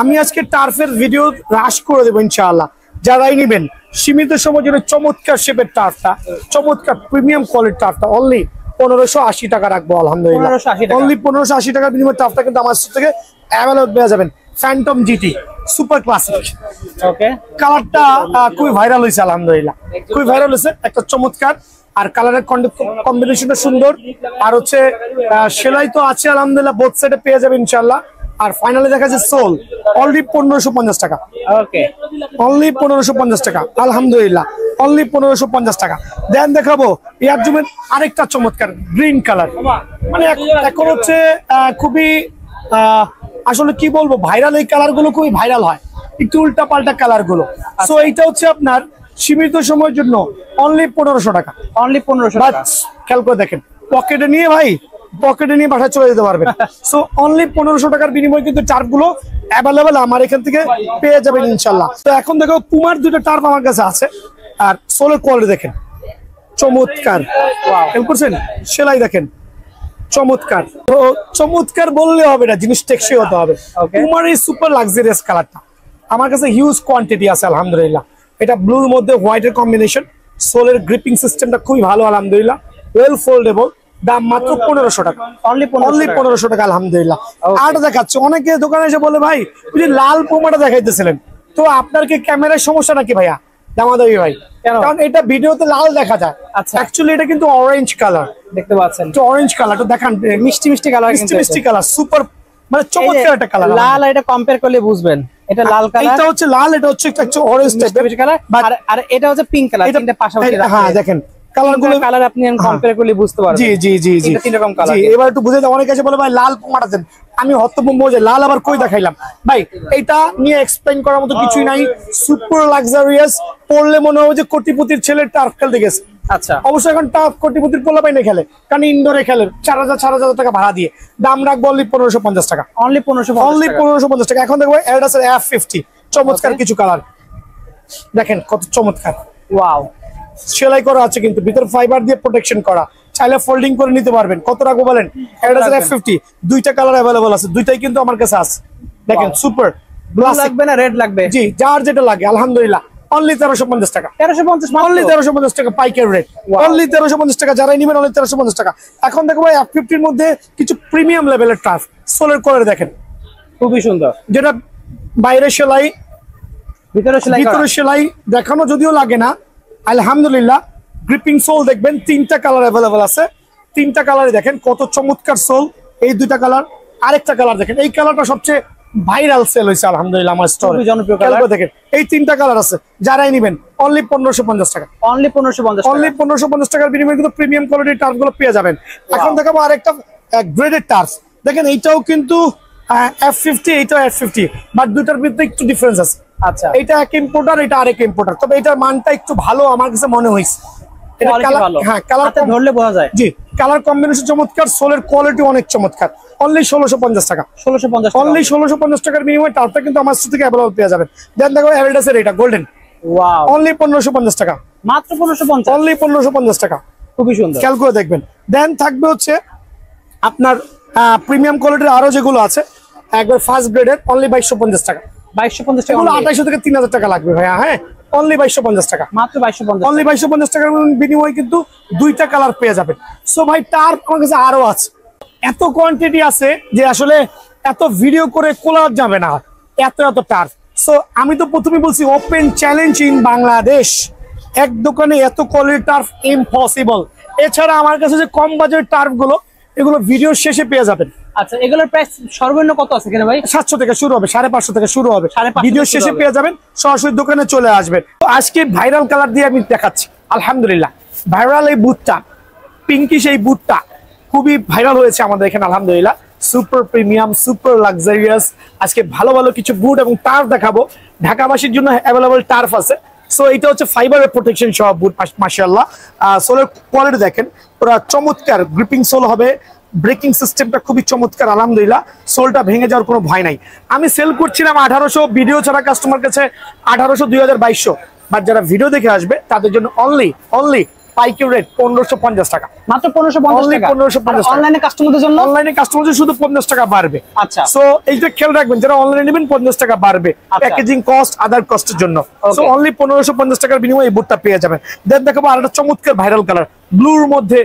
আমি আজকে টার্ফের ভিডিও রাশ করে দেবো ইনশাআল্লাহ। যারাই নিবেন সীমিত সময়ের জন্য চমৎকার শেপের টার্ফটা, চমৎকার প্রিমিয়াম কোয়ালিটির টার্ফটা অনলি 1580 টাকা রাখবো আলহামদুলিল্লাহ। অনলি 1580 টাকার বিনিময়ে টার্ফটা কিন্তু আমার থেকে অ্যাভেলেবল পেয়ে যাবেন। Phantom GT super classic. Okay, কালারটা খুবই ভাইরাল হয়েছে আলহামদুলিল্লাহ, খুবই ভাইরাল হয়েছে, একটা চমৎকার। আর কালারের কম্বিনেশনটা সুন্দর। আর হচ্ছে সেলাই তো আছে আলহামদুলিল্লাহ, বোথ সাইডে পেয়ে যাবে ইনশাআল্লাহ। আর ফাইনালি দেখা যাচ্ছে সোল অনলি 1550 টাকা। ওকে, অনলি 1550 টাকা আলহামদুলিল্লাহ, অনলি 1550 টাকা। দেন দেখাবো এয়ার জুমের আরেকটা চমৎকার গ্রিন কালার। মানে এখন হচ্ছে খুবই আসলে কি বলবো, ভাইরাল এই কালার গুলো খুবই ভাইরাল হয়, একটু উল্টা পাল্টা কালার গুলো। সো এইটা হচ্ছে আপনার সীমিত সময়ের জন্য অনলি 1500 টাকা। অনলি 1500 টাকা। খেয়াল করে দেখেন, পকেটে নিয়ে বাসায় চলে যেতে পারবেন। সো অনলি 1500 টাকার বিনিময়ে কিন্তু টার্ফ গুলো অ্যাভেলেবেল আমার এখান থেকে পেয়ে যাবেন ইনশাল্লাহ। তো এখন দেখো পুমার দুটো টার্ফ আমার কাছে আছে। আর সোলের কোয়ালিটি দেখেন চমৎকার, খেয়াল করছেন, সেলাই দেখেন চমৎকার। তো চমৎকার বললে হবে না, জিনিস টেকসই হতে হবে। পুমার এই সুপার লাক্সারিয়াস কালারটা আমার কাছে হিউজ কোয়ান্টিটি আছে আলহামদুলিল্লাহ। এটা ব্লুর মধ্যে হোয়াইটের কম্বিনেশন, সোলের গ্রিপিং সিস্টেমটা খুবই ভালো আলহামদুলিল্লাহ, ওয়েল ফোল্ডেবল। দাম মাত্র 1500 টাকা, অনলি 1500 টাকা আলহামদুলিল্লাহ। আর দেখাচ্ছে অনেকে দোকানে এসে বলে ভাই ওই যে লাল পুমাটা দেখাইতেছিলেন, তো আপনার কি ক্যামেরার সমস্যা নাকি ভাইয়া? দামাদামি ভাই, কারণ এটা ভিডিওতে লাল দেখা যায়, আচ্ছা অ্যাকচুয়ালি এটা কিন্তু অরেঞ্জ কালার, দেখতে পাচ্ছেন তো অরেঞ্জ কালারটা দেখান, মিষ্টি মিষ্টি কালার, মিষ্টি কালার, সুপার মানে চমৎকার একটা কালার। লাল এটা কম্পেয়ার করলে বুঝবেন এটা লাল কালার, এটা হচ্ছে লাল, এটা হচ্ছে একটা অরেঞ্জ টাইপের কালার, আর এটা হচ্ছে পিঙ্ক কালার। তিনটা পাশাপাশি, হ্যাঁ দেখেন কালারগুলো, কালার আপনি কম্পেয়ার করলে বুঝতে পারবেন। জি জি জি জি, তিন রকম কালার। এবার একটু বুঝে দাও, অনেকে এসে বলে ভাই লাল পুমাটা দেন, আমি হতভম্ব যে লাল আবার কই দেখাইলাম ভাই। এটা নিয়ে এক্সপ্লেইন করার মতো কিছুই নাই, সুপার লাক্সারিয়াস, পড়লে মনে হবে যে কোটিপতির ছেলে টার্ফ খেলতে গেছে। আচ্ছা, অবশ্যই এখন টার্ফ কোটিপতির পোলা পাইনে খেলে, কারণ ইনডোরে খেলে 4000 টাকা ভাড়া দিয়ে। দাম রাখবো অনলি 1550 টাকা, অনলি 1550 টাকা। এখন দেখবো অ্যাডিডাসের F50 চমৎকার কিছু কালার দেখেন, কত চমৎকার, ওয়াও। সেলাই করা আছে কিন্তু ভিতর ফাইবার দিয়ে প্রোটেকশন করা, চাইলে ফোল্ডিং করে নিতে পারবেন। কত রাখবো বলেন? অ্যাডিডাসের F50 দুইটা কালার अवेलेबल আছে, দুইটাই কিন্তু আমার কাছে আছে। দেখেন সুপার ব্লু লাগবে না রেড লাগবে, জি যার যেটা লাগে আলহামদুলিল্লাহ। অনলি 1350 টাকা, 1350, অনলি 1350 টাকা পাইকারি রেট, অনলি 1350 টাকা। যারাই নেবেন অনলি 1350 টাকা। এখন দেখো ভাই F50 এর মধ্যে কিছু প্রিমিয়াম লেভেলের টার্ফ, সোলের কোয়ালিটি দেখেন খুবই সুন্দর, যেটা বাইরে সেলাই ভিতরে সেলাই দেখানো যদিও লাগে না আলহামদুলিল্লাহ। গ্রিপিং সোল দেখবেন, তিনটা কালার अवेलेबल আছে, তিনটা কালারে দেখেন কত চমৎকার সোল। এই দুইটা কালার, আরেকটা কালার দেখেন, এই কালারটা সবচেয়ে ভাইরাল সেল হয়েছে আলহামদুলিল্লাহ আমার স্টোরে, জনপ্রিয় কালার দেখেন। এই তিনটা কালার আছে, যারাই নেবেন অনলি 1550 টাকা, অনলি 1550 টাকার বিনিময়ে কিন্তু প্রিমিয়াম কোয়ালিটির টার্ফ গুলো পেয়ে যাবেন। এখন দেখাবো আরেকটা গ্রেডেড টার্ফ দেখেন, এইটাও কিন্তু F50, এইটাও F50, বাট দুইটার ভিতরে একটু ডিফারেন্স আছে। আচ্ছা, এটা এক ইম্পোর্টার, এটা আরেক ইম্পোর্টার, তবে এটার মানটা একটু ভালো আমার কাছে মনে হয়েছে। এটা কালার, হ্যাঁ কালার ধরলে বোঝা যায়, জি কালার কম্বিনেশন চমৎকার, সোলের কোয়ালিটি অনেক চমৎকার। অনলি 1650 টাকা, 1650, অনলি 1650 টাকার বিনিময়ে টার্ফটা কিন্তু আমার থেকে अवेलेबल পেয়ে যাবেন। দেন দেখো অ্যাডিডাসের এটা গোল্ডেন, ওয়াও, অনলি 1550 টাকা, মাত্র 1550, অনলি 1550 টাকা, খুবই সুন্দর, খেয়াল করে দেখবেন। দেন থাকবে হচ্ছে আপনার প্রিমিয়াম কোয়ালিটির আরো যেগুলো আছে একবার ফার্স্ট গ্রেডের, অনলি 2250 টাকা, 2250 টাকা, এগুলো 2800 থেকে 3000 টাকা লাগবে ভাইয়া। হ্যাঁ অনলি 2250 টাকা, মাত্র 2250, অনলি 2250 টাকার বিনিময়ে কিন্তু দুইটা কালার পেয়ে যাবেন। সো ভাই টার্ফ আমার কাছে আরো আছে, এত কোয়ান্টিটি আছে যে আসলে এত ভিডিও করে কোলা যাবে না, এত টার্ফ। সো আমি তো প্রথমে বলছি ওপেন চ্যালেঞ্জ ইন বাংলাদেশ, এক দোকানে এত কোয়ালিটির টার্ফ ইম্পসিবল। এছাড়া আমার কাছে যে কম বাজেটের টার্ফ গুলো, এগুলো ভিডিওর শেষে পেয়ে যাবেন। আচ্ছা, এগুলোর প্রাইস সর্বনিম্ন কত আছে এখানে ভাই? 700 থেকে শুরু হবে, 550 থেকে শুরু হবে। 550 ভিডিও থেকে শেষে শুরু হবে। পেয়ে যাবেন, সরাসরি দোকানে চলে আসবেন। তো আজকে ভাইরাল কালার দিয়ে আমি দেখাচ্ছি। আলহামদুলিল্লাহ ভাইরাল এই বুটটা, পিঙ্কিশ এই বুটটা খুবই ভাইরাল হয়েছে আমাদের এখানে আলহামদুলিল্লাহ। Super premium, super luxurious. আজকে ভালো ভালো কিছু বুট এবং টার্ফ দেখাবো। ঢাকাবাসীর জন্য অ্যাভেলেবল টার্ফ আছে। সো এটা হচ্ছে ফাইবারের প্রোটেকশন সহ বুট, মাশাআল্লাহ। সোলের কোয়ালিটি দেখেন, পুরো চমৎকার গ্রিপিং সোল হবে। ব্রেকিং সিস্টেমটা খুবই চমৎকার আলহামদুলিল্লাহ। সোলটা ভেঙে যাওয়ার কোনো ভয় নাই। আমি সেল করছিলাম 1800, ভিডিও ছাড়া কাস্টমার কাছে 1800, 2000, 2200। বাট যারা ভিডিও দেখে আসবে তাদের জন্য অনলি পাইকারি রেট 1550 টাকা, মাত্র 1550 টাকা। 1550 টাকা। অনলাইনে কাস্টমারদের জন্য, অনলাইনে কাস্টমারদের শুধু 50 টাকা বাড়বে। আচ্ছা। সো এইটা খেয়াল রাখবেন, যারা অনলাইনে নেবেন 50 টাকা বাড়বে প্যাকেজিং কস্ট, আদার কস্টের জন্য। সো অনলি 1550 টাকার বিনিময়ে এই বুটটা পেয়ে যাবেন। দেন দেখাবো আরেকটা চমৎকার ভাইরাল কালার, ব্লুর মধ্যে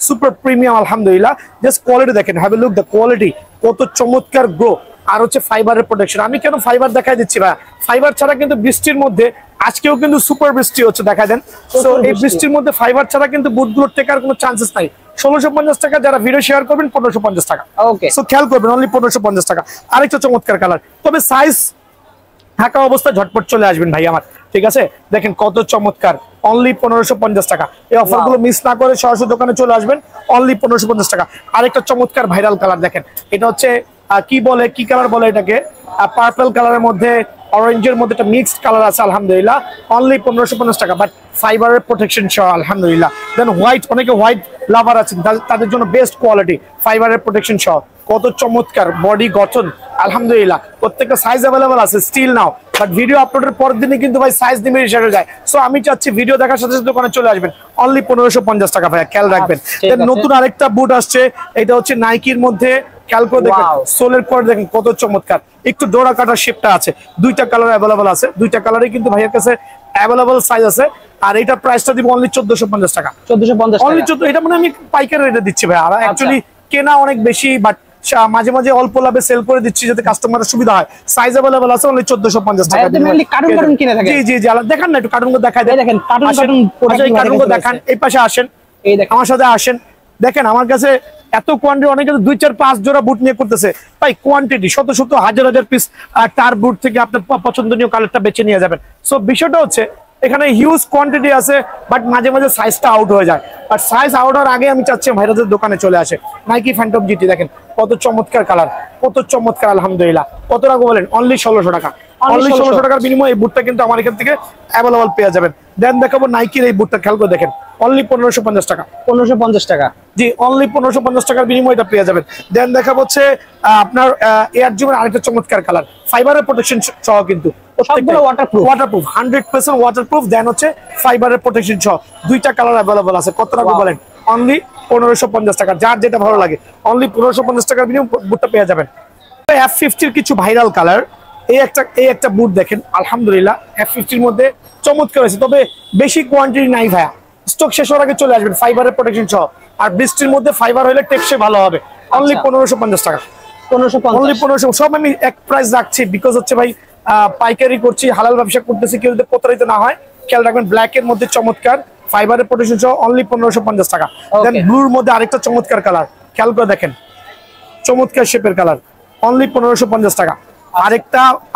সুপার প্রিমিয়াম আলহামদুলিল্লাহ। জাস্ট কোয়ালিটি দেখেন, have a look the quality, কত চমৎকার গ্রো। আর হচ্ছে ফাইবারের প্রোটেকশন। আমি কেন ফাইবার দেখাই দিচ্ছি ভাই, ফাইবার ছাড়া কিন্তু বৃষ্টির মধ্যে, আজকেও কিন্তু সুপার বৃষ্টি হচ্ছে, দেখা দেন। তো এই বৃষ্টির মধ্যে ফাইবার ছাড়া কিন্তু বুটগুলোর টেকার কোনো চান্সেস নাই। 1650 টাকা, যারা ভিডিও শেয়ার করবেন 1550 টাকা। ওকে, সো খেয়াল করবেন, অনলি 1550 টাকা। আরেকটা চমৎকার কালার, তবে সাইজ থাকা অবস্থায় ঝটপট চলে আসবেন ভাই আমার, ঠিক আছে? দেখেন কত চমৎকার, অনলি 1550 টাকা। এই অফারগুলো মিস না করে সরাসরি দোকানে চলে আসবেন, অনলি 1550 টাকা। আরেকটা চমৎকার ভাইরাল কালার দেখেন, এটা হচ্ছে কি কালার বলে এটাকে, পার্পল কালারের মধ্যে অরেঞ্জের মধ্যে একটা মিক্সড কালার আছে আলহামদুলিল্লাহ, অনলি 1550 টাকা। বাট ফাইবারের প্রোটেকশন সহ আলহামদুলিল্লাহ। দেন হোয়াইট, অনেকে হোয়াইট লাভার আছেন, তাদের জন্য বেস্ট কোয়ালিটি ফাইবারের প্রোটেকশন সহ। কত চমৎকার বডি গঠন আলহামদুলিল্লাহ। প্রত্যেকটা সাইজ অ্যাভেলেবল আছে স্টিল নাও, বাট ভিডিও আপলোডের পরের দিনই কিন্তু ভাই সাইজ নিয়ে শেষ হয়ে যায়। সো আমি চাচ্ছি ভিডিও দেখার সাথে সাথে দোকানে চলে আসবেন, অনলি 1550 টাকা ভাইয়া, খেয়াল রাখবেন। নতুন আরেকটা বুট আসছে, এটা হচ্ছে নাইকির মধ্যে, খেয়াল করে দেখেন সোলের পর দেখেন কত চমৎকার, একটু ডোরা কাটার শেপটা আছে। দুইটা কালার অ্যাভেলেবল আছে, দুইটা কালারে কিন্তু ভাইয়ের কাছে অ্যাভেলেবল সাইজ আছে। আর এইটা প্রাইসটা দিব অনলি 1450 টাকা। 1450 অনলি 14, এটা মানে আমি পাইকারি রেটে দিচ্ছি ভাই। আর অ্যাকচুয়ালি কেনা অনেক বেশি, বাট মাঝে মাঝে অল্প লাভে সেল করে দিচ্ছি যাতে কাস্টমারের সুবিধা হয়। সাইজ अवेलेबल আছে অনলি 1450 টাকা। কার্টুন কিনে থাকে। জি দেখান না, একটু কার্টুনগুলো দেখাই দেন। দেখেন কার্টুনগুলো দেখান, এই পাশে আসেন, এই দেখেন আমার সাথে আসেন। দেখেন আমার কাছে এত কোয়ান্টিটি, অনেকে 2, 4, 5 জোড়া বুট নিয়ে করতেছে ভাই। কোয়ান্টিটি শত হাজার পিস টার বুট থেকে আপনার পছন্দনীয় কালারটা বেছে নিয়ে যাবেন। সো বিষয়টা হচ্ছে এখানে হিউজ কোয়ান্টিটি আছে, বাট মাঝে মাঝে সাইজটা আউট হয়ে যায়। বাট সাইজ আউট হওয়ার আগে আমি চাচ্ছি ভাইরাজের দোকানে চলে আসে। নাইকি ফ্যান্টম জিটি দেখেন কত চমৎকার কালার, কত চমৎকার আলহামদুলিল্লাহ। কত টাকা বলেন? অনলি 1600 টাকা। অনলি 1600 টাকার বিনিময়ে এই বুটটা কিন্তু আমার এখান থেকে অ্যাভেলেবল পেয়ে যাবেন। দেন দেখাবো নাইকির এই বুটটা, খেয়াল করে দেখেন, অনলি 1550 টাকা। 1550 টাকা, জি অনলি 1550 টাকার বিনিময়ে এটা পেয়ে যাবেন। দেন দেখা হচ্ছে আপনার এয়ার জুমের আরেকটা চমৎকার কালার, ফাইবারের প্রোটেকশন সহ, কিন্তু সবগুলো ওয়াটারপ্রুফ 100% ওয়াটারপ্রুফ। দেন হচ্ছে ফাইবারের প্রোটেকশন সহ, দুইটা কালার অ্যাভেলেবল আছে। কত টাকা বলেন? অনলি 1550 টাকা। যার যেটা ভালো লাগে অনলি 1550 টাকার বিনিময়ে বুটটা পেয়ে যাবেন। F50 কিছু ভাইরাল কালার, এই একটা বুট দেখেন আলহামদুলিল্লাহ, F50 মধ্যে চমৎকার হয়েছে, তবে বেশি কোয়ান্টিটি নাই ভাইয়া। স্টক শেষ হওয়ার আগে চলে আসবেন, ফাইবারের প্রোটেকশন সহ। আর বৃষ্টির মধ্যে ফাইবার হলে টেকসই ভালো হবে। অনলি 1550 টাকা। 1550, অনলি 1500। সব আমি এক প্রাইস রাখছি, বিকজ হচ্ছে ভাই পাইকারি করছি, হালাল ব্যবসা করতেছি, কেউ যদি প্রতারিত না হয়। খেয়াল রাখবেন, ব্ল্যাক এর মধ্যে চমৎকার ফাইবারের প্রোটেকশন সহ, অনলি 1550 টাকা। দেন ব্লুর মধ্যে আরেকটা চমৎকার কালার, খেয়াল করে দেখেন, চমৎকার শেপের কালার, অনলি 1550 টাকা।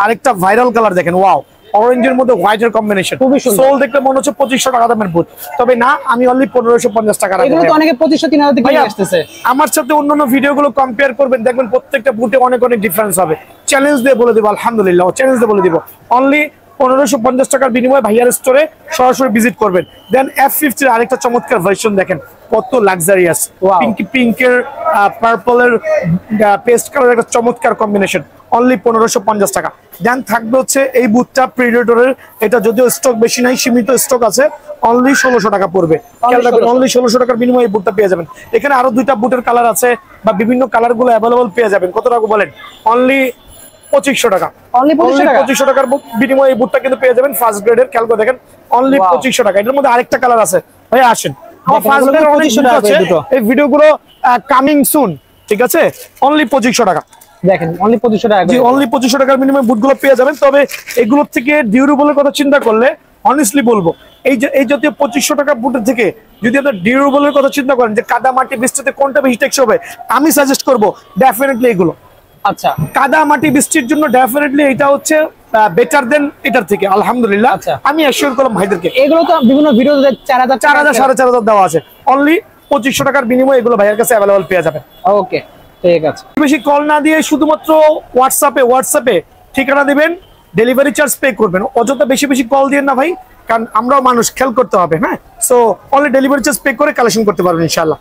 আরেকটা ভাইরাল কালার দেখেন, ওয়াও, অরেঞ্জের মধ্যে হোয়াইটের কম্বিনেশন, সোল দেখতে মনে হচ্ছে 2500 টাকা দামের বুট, তবে না, আমি অনলি 1550 টাকা রাখবো। এগুলো তো অনেকে 2500 3000 থেকে নিয়ে আসতেছে। আমার সাথে অন্যান্য ভিডিওগুলো কম্পেয়ার করবেন, দেখবেন প্রত্যেকটা বুটে অনেক ডিফারেন্স হবে। চ্যালেঞ্জ দিয়ে বলে দিব, আলহামদুলিল্লাহ চ্যালেঞ্জ দিয়ে বলে দিব, অনলি 1550 টাকার বিনিময়ে ভাইয়ার স্টোরে সরাসরি ভিজিট করবেন। দেন F50 এর আরেকটা চমৎকার ভার্সন দেখেন, কত লাক্সারিয়াস, পিঙ্কের পার্পলের পেস্ট কালার, একটা চমৎকার কম্বিনেশন, অনলি 1550 টাকা। দেন থাকবে হচ্ছে এই বুটটা প্রিডেটরের, এটা যদিও স্টক বেশি নাই, সীমিত স্টক আছে, অনলি 1600 টাকা পড়বে। অনলি 1600 টাকার বিনিময়ে এই বুটটা পেয়ে যাবেন। এখানে আরো দুইটা বুটের কালার আছে, বা বিভিন্ন কালার গুলো অ্যাভেলেবল পেয়ে যাবেন। কত টাকা বলেন? অনলি 2500 টাকা। অনলি 2500 টাকার বিনিময়ে এই বুটটা কিন্তু পেয়ে যাবেন ফার্স্ট গ্রেডের। খেয়াল করে দেখেন, অনলি 2500 টাকা। এটার মধ্যে আরেকটা কালার আছে, ভাই আসেন, আমার ফার্স্ট গ্রেডের অনেক দুটো আছে, এই ভিডিওগুলো কামিং সুন, ঠিক আছে? অনলি 2500 টাকা। দেখেন অনলি 2500 টাকা। জি অনলি 2500 টাকার বিনিময়ে বুটগুলো পেয়ে যাবেন। তবে এগুলোর থেকে ডিউরেবলের কথা চিন্তা করলে অনেস্টলি বলবো, এই জাতীয় 2500 টাকা বুটের থেকে যদি আপনার ডিউরেবলের কথা চিন্তা করেন যে কাদা মাটি বৃষ্টিতে কোনটা বেশি টেকসই হবে, আমি সাজেস্ট করব ডেফিনেটলি এগুলো। আচ্ছা, কাদা মাটি বৃষ্টির জন্য ডেফিনেটলি এটা হচ্ছে বেটার দেন এটার থেকে, আলহামদুলিল্লাহ। আচ্ছা। আমি অ্যাসিওর করলাম ভাইদেরকে। এগুলো তো বিভিন্ন ভিডিওতে 4000 4000 4500 দেওয়া আছে, অনলি 2500 টাকার বিনিময়ে এগুলো ভাইয়ের কাছে অ্যাভেলেবল পেয়ে যাবেন। ওকে, ঠিক আছে। বেশি কল না দিয়ে শুধুমাত্র হোয়াটসঅ্যাপে ঠিকানা দিবেন, ডেলিভারি চার্জ পে করবেন। অযথা বেশি বেশি কল দিয়েন না ভাই, কারণ আমরাও মানুষ, খেয়াল করতে হবে। হ্যাঁ, so only delivery charge pay করে কালেকশন করতে পারবেন ইনশাআল্লাহ।